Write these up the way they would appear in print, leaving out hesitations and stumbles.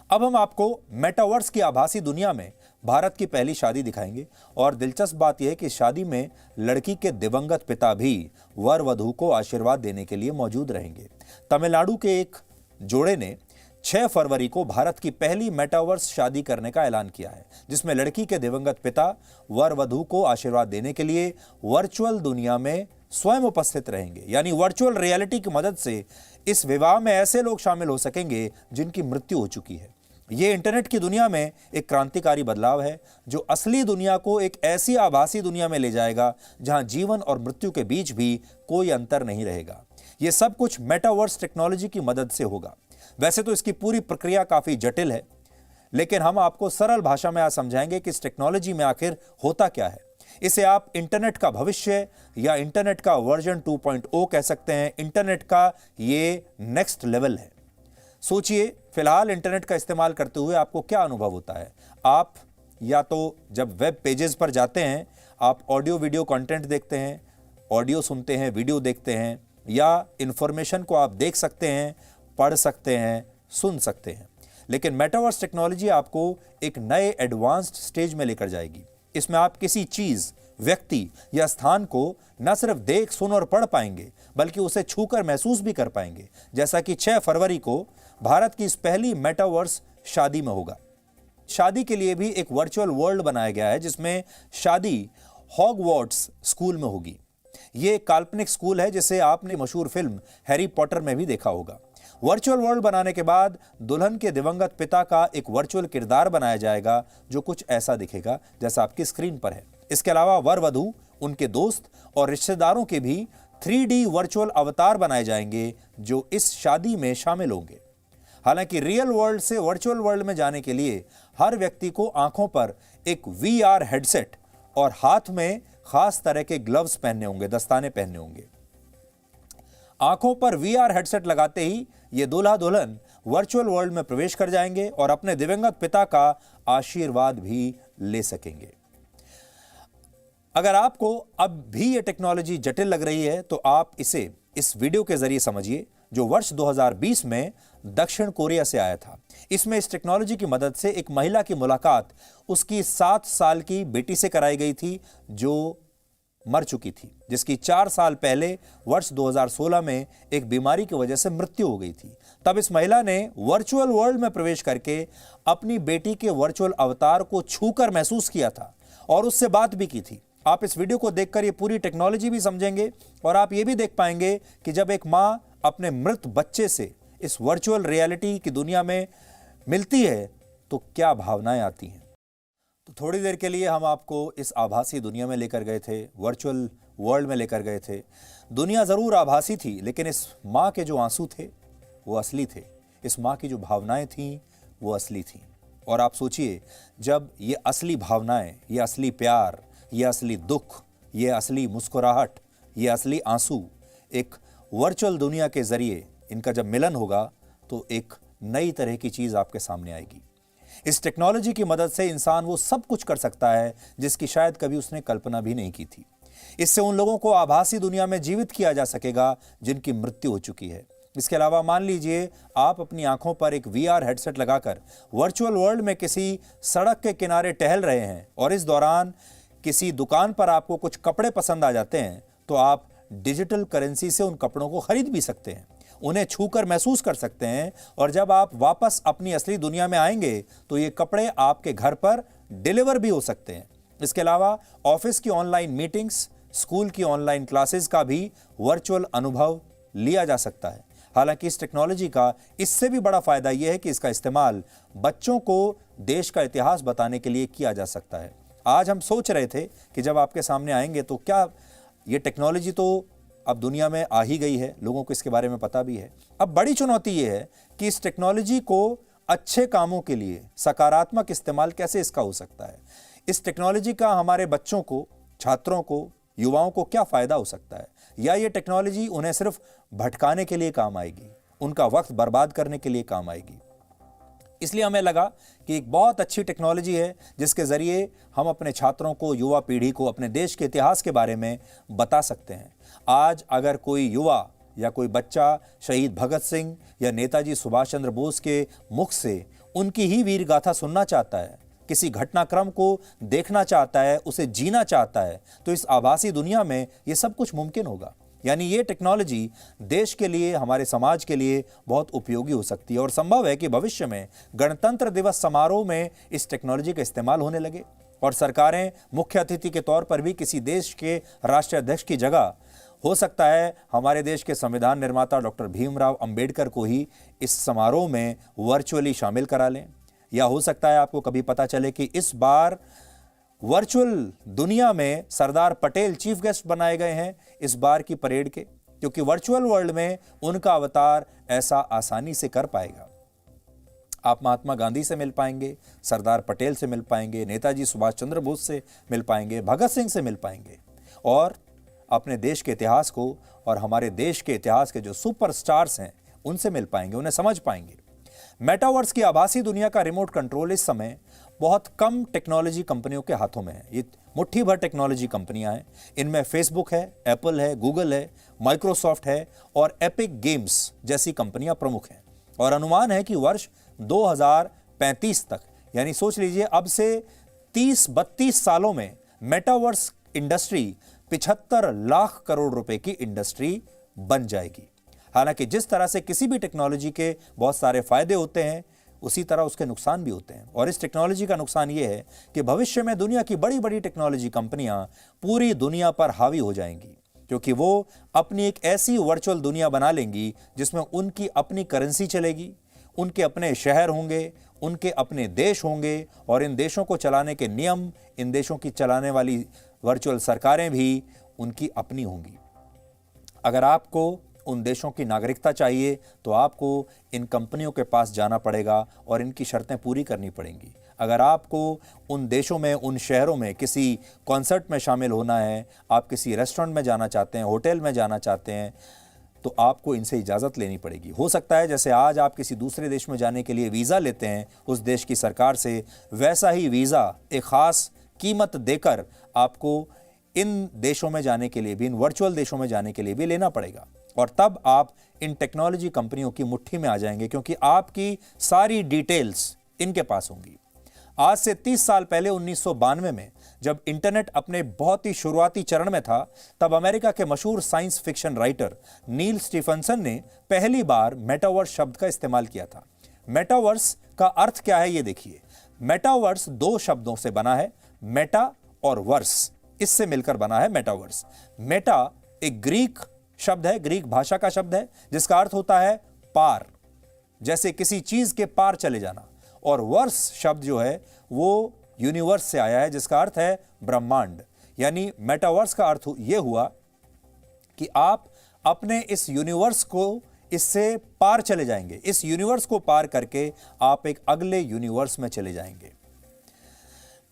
अब हम आपको मेटावर्स की आभासी दुनिया में भारत की पहली शादी दिखाएंगे और दिलचस्प बात यह है कि शादी में लड़की के दिवंगत पिता भी वर वधू को आशीर्वाद देने के लिए मौजूद रहेंगे। तमिलनाडु के एक जोड़े ने 6 फरवरी को भारत की पहली मेटावर्स शादी करने का ऐलान किया है, जिसमें लड़की के दिवंगत पिता वर वधू को आशीर्वाद देने के लिए वर्चुअल दुनिया में स्वयं उपस्थित रहेंगे। यानी वर्चुअल रियलिटी की मदद से इस विवाह में ऐसे लोग शामिल हो सकेंगे जिनकी मृत्यु हो चुकी है। ये इंटरनेट की दुनिया में एक क्रांतिकारी बदलाव है जो असली दुनिया को एक ऐसी आभासी दुनिया में ले जाएगा जहां जीवन और मृत्यु के बीच भी कोई अंतर नहीं रहेगा। यह सब कुछ मेटावर्स टेक्नोलॉजी की मदद से होगा। वैसे तो इसकी पूरी प्रक्रिया काफी जटिल है, लेकिन हम आपको सरल भाषा में आज समझाएंगे कि इस टेक्नोलॉजी में आखिर होता क्या है। इसे आप इंटरनेट का भविष्य या इंटरनेट का वर्जन 2.0 कह सकते हैं। इंटरनेट का ये नेक्स्ट लेवल है। सोचिए, फिलहाल इंटरनेट का इस्तेमाल करते हुए आपको क्या अनुभव होता है। आप या तो जब वेब पेजेस पर जाते हैं, आप ऑडियो वीडियो कंटेंट देखते हैं, ऑडियो सुनते हैं, वीडियो देखते हैं, या इंफॉर्मेशन को आप देख सकते हैं, पढ़ सकते हैं, सुन सकते हैं। लेकिन मेटावर्स टेक्नोलॉजी आपको एक नए एडवांस्ड स्टेज में लेकर जाएगी। इसमें आप किसी चीज, व्यक्ति या स्थान को न सिर्फ देख, सुन और पढ़ पाएंगे, बल्कि उसे छूकर महसूस भी कर पाएंगे, जैसा कि 6 फरवरी को भारत की इस पहली मेटावर्स शादी में होगा। शादी के लिए भी एक वर्चुअल वर्ल्ड बनाया गया है, जिसमें शादी हॉगवर्ट्स स्कूल में होगी। यह एक काल्पनिक स्कूल है जिसे आपने मशहूर फिल्म हैरी पॉटर में भी देखा होगा। वर्चुअल वर्ल्ड बनाने के बाद दुल्हन के दिवंगत पिता का एक वर्चुअल किरदार बनाया जाएगा जो कुछ ऐसा दिखेगा जैसा आपकी स्क्रीन पर है। इसके अलावा वर वधू, उनके दोस्त और रिश्तेदारों के भी 3D वर्चुअल अवतार बनाए जाएंगे जो इस शादी में शामिल होंगे। हालांकि रियल वर्ल्ड से वर्चुअल वर्ल्ड में जाने के लिए हर व्यक्ति को आंखों पर एक VR हेडसेट और हाथ में खास तरह के ग्लव्स पहनने होंगे, दस्ताने पहनने होंगे। आंखों पर VR हेडसेट लगाते ही ये दूल्हा दुल्हन वर्चुअल वर्ल्ड में प्रवेश कर जाएंगे और अपने दिवंगत पिता का आशीर्वाद भी ले सकेंगे। अगर आपको अब भी ये टेक्नोलॉजी जटिल लग रही है, तो आप इसे इस वीडियो के जरिए समझिए जो वर्ष 2020 में दक्षिण कोरिया से आया था। इसमें इस टेक्नोलॉजी की मदद से एक महिला की मुलाकात उसकी 7 साल की बेटी से कराई गई थी जो मर चुकी थी, जिसकी 4 साल पहले वर्ष 2016 में एक बीमारी की वजह से मृत्यु हो गई थी। तब इस महिला ने वर्चुअल वर्ल्ड में प्रवेश करके अपनी बेटी के वर्चुअल अवतार को छूकर महसूस किया था और उससे बात भी की थी। आप इस वीडियो को देखकर ये पूरी टेक्नोलॉजी भी समझेंगे और आप ये भी देख पाएंगे कि जब एक मां अपने मृत बच्चे से इस वर्चुअल रियलिटी की दुनिया में मिलती है तो क्या भावनाएं आती हैं। तो थोड़ी देर के लिए हम आपको इस आभासी दुनिया में लेकर गए थे, वर्चुअल वर्ल्ड में लेकर गए थे। दुनिया जरूर आभासी थी, लेकिन इस मां के जो आंसू थे वो असली थे। इस मां की जो भावनाएं थीं वो असली थीं। और आप सोचिए, जब ये असली भावनाएं, ये असली प्यार, ये असली दुख, ये असली मुस्कुराहट, ये असली आंसू एक वर्चुअल दुनिया के जरिए इनका जब मिलन होगा तो एक नई तरह की चीज आपके सामने आएगी। इस टेक्नोलॉजी की मदद से इंसान वो सब कुछ कर सकता है जिसकी शायद कभी उसने कल्पना भी नहीं की थी। इससे उन लोगों को आभासी दुनिया में जीवित किया जा सकेगा जिनकी मृत्यु हो चुकी है। इसके अलावा मान लीजिए आप अपनी आंखों पर एक VR हेडसेट लगाकर वर्चुअल वर्ल्ड में किसी सड़क के किनारे टहल रहे हैं और इस दौरान किसी दुकान पर आपको कुछ कपड़े पसंद आ जाते हैं, तो आप डिजिटल करेंसी से उन कपड़ों को खरीद भी सकते हैं, उन्हें छूकर महसूस कर सकते हैं और जब आप वापस अपनी असली दुनिया में आएंगे तो ये कपड़े आपके घर पर डिलीवर भी हो सकते हैं। इसके अलावा ऑफिस की ऑनलाइन मीटिंग्स, स्कूल की ऑनलाइन क्लासेस का भी वर्चुअल अनुभव लिया जा सकता है। हालांकि इस टेक्नोलॉजी का इससे भी बड़ा फायदा यह है कि इसका इस्तेमाल बच्चों को देश का इतिहास बताने के लिए किया जा सकता है। आज हम सोच रहे थे कि जब आपके सामने आएंगे तो क्या ये टेक्नोलॉजी तो अब दुनिया में आ ही गई है, लोगों को इसके बारे में पता भी है। अब बड़ी चुनौती ये है कि इस टेक्नोलॉजी को अच्छे कामों के लिए सकारात्मक इस्तेमाल कैसे इसका हो सकता है। इस टेक्नोलॉजी का हमारे बच्चों को, छात्रों को, युवाओं को क्या फायदा हो सकता है, या ये टेक्नोलॉजी उन्हें सिर्फ भटकाने के लिए काम आएगी, उनका वक्त बर्बाद करने के लिए काम आएगी। इसलिए हमें लगा कि एक बहुत अच्छी टेक्नोलॉजी है जिसके जरिए हम अपने छात्रों को, युवा पीढ़ी को अपने देश के इतिहास के बारे में बता सकते हैं। आज अगर कोई युवा या कोई बच्चा शहीद भगत सिंह या नेताजी सुभाष चंद्र बोस के मुख से उनकी ही वीर गाथा सुनना चाहता है, किसी घटनाक्रम को देखना चाहता है, उसे जीना चाहता है, तो इस आभासी दुनिया में ये सब कुछ मुमकिन होगा। यानी ये टेक्नोलॉजी देश के लिए, हमारे समाज के लिए बहुत उपयोगी हो सकती है और संभव है कि भविष्य में गणतंत्र दिवस समारोह में इस टेक्नोलॉजी का इस्तेमाल होने लगे और सरकारें मुख्य अतिथि के तौर पर भी किसी देश के राष्ट्रीय अध्यक्ष की जगह, हो सकता है हमारे देश के संविधान निर्माता डॉक्टर भीमराव अंबेडकर को ही इस समारोह में वर्चुअली शामिल करा लें। या हो सकता है आपको कभी पता चले कि इस बार वर्चुअल दुनिया में सरदार पटेल चीफ गेस्ट बनाए गए हैं इस बार की परेड के, क्योंकि वर्चुअल वर्ल्ड में उनका अवतार ऐसा आसानी से कर पाएगा। आप महात्मा गांधी से मिल पाएंगे, सरदार पटेल से मिल पाएंगे, नेताजी सुभाष चंद्र बोस से मिल पाएंगे, भगत सिंह से मिल पाएंगे और अपने देश के इतिहास को और हमारे देश के इतिहास के जो सुपरस्टार्स हैं उनसे मिल पाएंगे, उन्हें समझ पाएंगे। मेटावर्स की आभासी दुनिया का रिमोट कंट्रोल इस समय बहुत कम टेक्नोलॉजी कंपनियों के हाथों में है। ये मुट्ठी भर टेक्नोलॉजी कंपनियां हैं। इनमें फेसबुक है, एप्पल है, गूगल है, माइक्रोसॉफ्ट है और एपिक गेम्स जैसी कंपनियां प्रमुख हैं। और अनुमान है कि वर्ष 2035 तक, यानी सोच लीजिए अब से 30-32 सालों में मेटावर्स इंडस्ट्री 75 लाख करोड़ रुपए की इंडस्ट्री बन जाएगी। हालांकि जिस तरह से किसी भी टेक्नोलॉजी के बहुत सारे फायदे होते हैं, उसी तरह उसके नुकसान भी होते हैं। और इस टेक्नोलॉजी का नुकसान यह है कि भविष्य में दुनिया की बड़ी बड़ी टेक्नोलॉजी कंपनियां पूरी दुनिया पर हावी हो जाएंगी, क्योंकि वो अपनी एक ऐसी वर्चुअल दुनिया बना लेंगी जिसमें उनकी अपनी करेंसी चलेगी, उनके अपने शहर होंगे, उनके अपने देश होंगे और इन देशों को चलाने के नियम, इन देशों की चलाने वाली वर्चुअल सरकारें भी उनकी अपनी होंगी। अगर आपको उन देशों की नागरिकता चाहिए तो आपको इन कंपनियों के पास जाना पड़ेगा और इनकी शर्तें पूरी करनी पड़ेंगी। अगर आपको उन देशों में, उन शहरों में किसी कॉन्सर्ट में शामिल होना है, आप किसी रेस्टोरेंट में जाना चाहते हैं, होटल में जाना चाहते हैं, तो आपको इनसे इजाज़त लेनी पड़ेगी। हो सकता है जैसे आज आप किसी दूसरे देश में जाने के लिए वीज़ा लेते हैं उस देश की सरकार से, वैसा ही वीज़ा एक ख़ास कीमत देकर आपको इन देशों में जाने के लिए भी, इन वर्चुअल देशों में जाने के लिए भी लेना पड़ेगा। और तब आप इन टेक्नोलॉजी कंपनियों की मुट्ठी में आ जाएंगे, क्योंकि आपकी सारी डिटेल्स इनके पास होंगी। आज से 30 साल पहले 1992 में जब इंटरनेट अपने बहुत ही शुरुआती चरण में था, तब अमेरिका के मशहूर साइंस फिक्शन राइटर नील स्टीफनसन ने पहली बार मेटावर्स शब्द का इस्तेमाल किया था। मेटावर्स का अर्थ क्या है ये देखिए। मेटावर्स 2 शब्दों से बना है, मेटा और वर्स, इससे मिलकर बना है मेटावर्स। मेटा एक ग्रीक शब्द है, ग्रीक भाषा का शब्द है, जिसका अर्थ होता है पार, जैसे किसी चीज के पार चले जाना। और वर्स शब्द जो है वो यूनिवर्स से आया है, जिसका अर्थ है ब्रह्मांड। यानी मेटावर्स का अर्थ यह हुआ कि आप अपने इस यूनिवर्स को, इससे पार चले जाएंगे। इस यूनिवर्स को पार करके आप एक अगले यूनिवर्स में चले जाएंगे।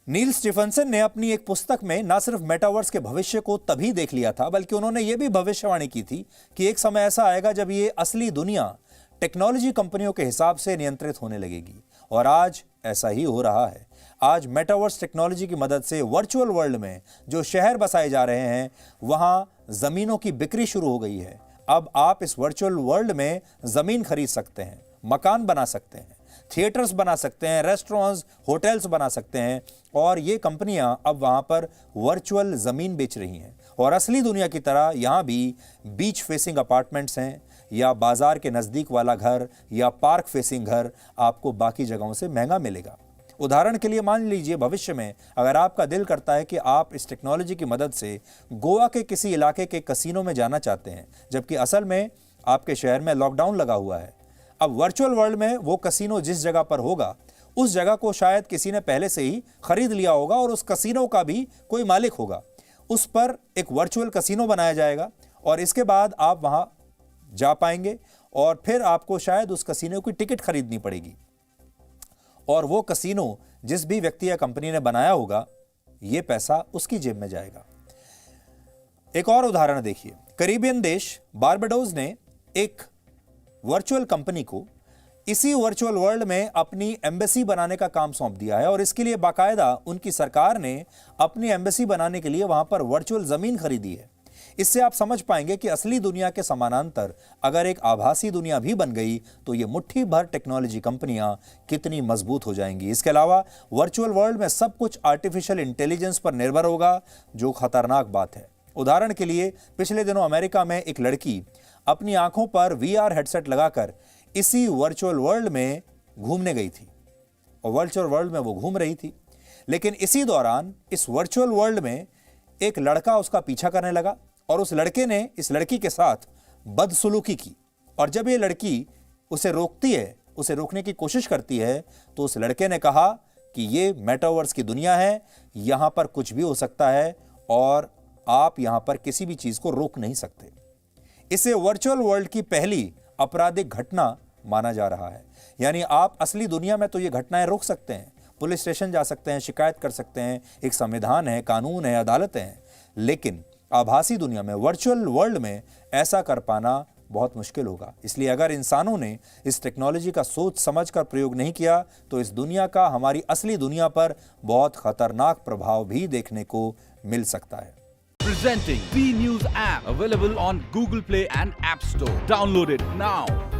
नील स्टीफनसन ने अपनी एक पुस्तक में न सिर्फ मेटावर्स के भविष्य को तभी देख लिया था, बल्कि उन्होंने यह भी भविष्यवाणी की थी कि एक समय ऐसा आएगा जब ये असली दुनिया टेक्नोलॉजी कंपनियों के हिसाब से नियंत्रित होने लगेगी। और आज ऐसा ही हो रहा है। आज मेटावर्स टेक्नोलॉजी की मदद से वर्चुअल वर्ल्ड में जो शहर बसाए जा रहे हैं, वहां जमीनों की बिक्री शुरू हो गई है। अब आप इस वर्चुअल वर्ल्ड में जमीन खरीद सकते हैं, मकान बना सकते हैं, थिएटर्स बना सकते हैं, रेस्टोरेंट्स, होटल्स बना सकते हैं। और ये कंपनियां अब वहां पर वर्चुअल जमीन बेच रही हैं। और असली दुनिया की तरह यहां भी बीच फेसिंग अपार्टमेंट्स हैं, या बाजार के नजदीक वाला घर, या पार्क फेसिंग घर आपको बाकी जगहों से महंगा मिलेगा। उदाहरण के लिए मान लीजिए भविष्य में अगर आपका दिल करता है कि आप इस टेक्नोलॉजी की मदद से गोवा के किसी इलाके के कसीनो में जाना चाहते हैं, जबकि असल में आपके शहर में लॉकडाउन लगा हुआ है। अब वर्चुअल वर्ल्ड में वो कसीनो जिस जगह पर होगा, उस जगह को शायद किसी ने पहले से ही खरीद लिया होगा और उस कसीनो का भी कोई मालिक होगा। उस पर एक वर्चुअल कसीनो बनाया जाएगा और इसके बाद आप वहां जा पाएंगे और फिर आपको शायद उस कसीनो की टिकट खरीदनी पड़ेगी और वो कसीनो जिस भी व्यक्ति या कंपनी ने बनाया होगा, ये पैसा उसकी जेब में जाएगा। एक और उदाहरण देखिए। कैरिबियन देश बारबाडोस ने एक वर्चुअल कंपनी को इसी वर्चुअल वर्ल्ड में अपनी एम्बेसी बनाने का काम सौंप दिया है और इसके लिए बाकायदा उनकी सरकार ने अपनी एम्बेसी बनाने के लिए वहां पर वर्चुअल जमीन खरीदी है। इससे आप समझ पाएंगे कि असली दुनिया के समानांतर अगर एक आभासी दुनिया भी बन गई तो ये मुट्ठी भर टेक्नोलॉजी कंपनियां कितनी मजबूत हो जाएंगी। इसके अलावा वर्चुअल वर्ल्ड में सब कुछ आर्टिफिशियल इंटेलिजेंस पर निर्भर होगा, जो खतरनाक बात है। उदाहरण के लिए पिछले दिनों अमेरिका में एक लड़की अपनी आंखों पर VR हेडसेट लगाकर इसी वर्चुअल वर्ल्ड में घूमने गई थी और वर्चुअल वर्ल्ड में वो घूम रही थी, लेकिन इसी दौरान इस वर्चुअल वर्ल्ड में एक लड़का उसका पीछा करने लगा और उस लड़के ने इस लड़की के साथ बदसलूकी की। और जब ये लड़की उसे रोकती है, उसे रोकने की कोशिश करती है, तो उस लड़के ने कहा कि ये मेटावर्स की दुनिया है, यहां पर कुछ भी हो सकता है और आप यहां पर किसी भी चीज को रोक नहीं सकते। इसे वर्चुअल वर्ल्ड की पहली आपराधिक घटना माना जा रहा है। यानी आप असली दुनिया में तो ये घटनाएं रोक सकते हैं, पुलिस स्टेशन जा सकते हैं, शिकायत कर सकते हैं, एक संविधान है, कानून है, अदालतें हैं, लेकिन आभासी दुनिया में, वर्चुअल वर्ल्ड में ऐसा कर पाना बहुत मुश्किल होगा। इसलिए अगर इंसानों ने इस टेक्नोलॉजी का सोच समझ कर प्रयोग नहीं किया तो इस दुनिया का हमारी असली दुनिया पर बहुत खतरनाक प्रभाव भी देखने को मिल सकता है। Presenting V News app, available on Google Play and App Store. Download it now.